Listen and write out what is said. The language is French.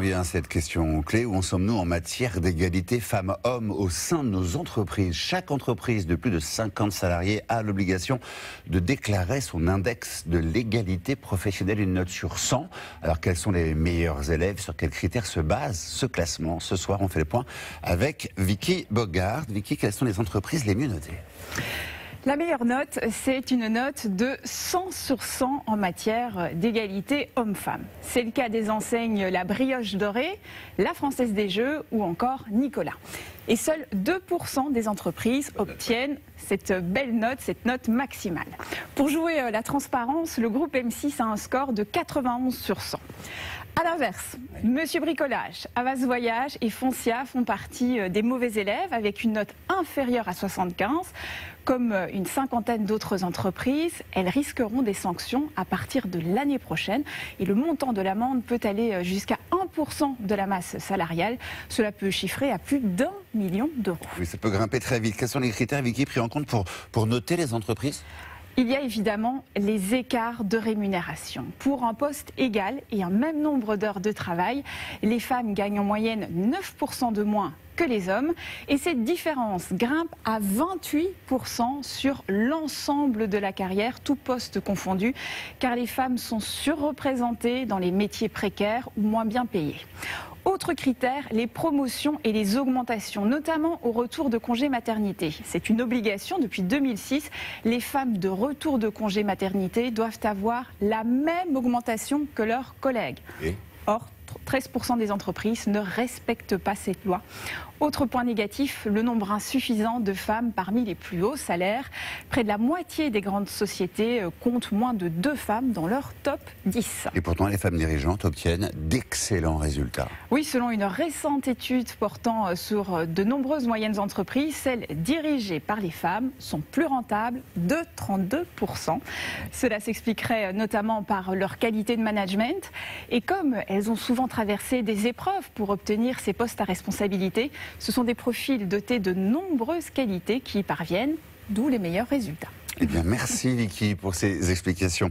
Vient cette question clé, où en sommes-nous en matière d'égalité femmes-hommes au sein de nos entreprises? Chaque entreprise de plus de 50 salariés a l'obligation de déclarer son index de l'égalité professionnelle, une note sur 100. Alors quels sont les meilleurs élèves? Sur quels critères se base ce classement? Ce soir, on fait le point avec Vicky Bogart. Vicky, quelles sont les entreprises les mieux notées? La meilleure note, c'est une note de 100 sur 100 en matière d'égalité homme-femme. C'est le cas des enseignes La Brioche Dorée, La Française des Jeux ou encore Nicolas. Et seuls 2% des entreprises obtiennent cette belle note, cette note maximale. Pour jouer la transparence, le groupe M6 a un score de 91 sur 100. A l'inverse, Monsieur Bricolage, Havas Voyage et Foncia font partie des mauvais élèves avec une note inférieure à 75. Comme une cinquantaine d'autres entreprises, elles risqueront des sanctions à partir de l'année prochaine. Et le montant de l'amende peut aller jusqu'à 1% de la masse salariale. Cela peut chiffrer à plus d'1 million d'euros. Oui, ça peut grimper très vite. Quels sont les critères, Vicky, pris en compte pour noter les entreprises ? Il y a évidemment les écarts de rémunération. Pour un poste égal et un même nombre d'heures de travail, les femmes gagnent en moyenne 9% de moins que les hommes. Et cette différence grimpe à 28% sur l'ensemble de la carrière, tout poste confondu, car les femmes sont surreprésentées dans les métiers précaires ou moins bien payés. Autre critère, les promotions et les augmentations, notamment au retour de congé maternité. C'est une obligation depuis 2006. Les femmes de retour de congé maternité doivent avoir la même augmentation que leurs collègues. Or, 13% des entreprises ne respectent pas cette loi. Autre point négatif, le nombre insuffisant de femmes parmi les plus hauts salaires. Près de la moitié des grandes sociétés comptent moins de 2 femmes dans leur top 10. Et pourtant, les femmes dirigeantes obtiennent d'excellents résultats. Oui, selon une récente étude portant sur de nombreuses moyennes entreprises, celles dirigées par les femmes sont plus rentables de 32%. Cela s'expliquerait notamment par leur qualité de management. Et comme elles ont souvent traversé des épreuves pour obtenir ces postes à responsabilité, ce sont des profils dotés de nombreuses qualités qui y parviennent, d'où les meilleurs résultats. Eh bien, merci Vicky pour ces explications.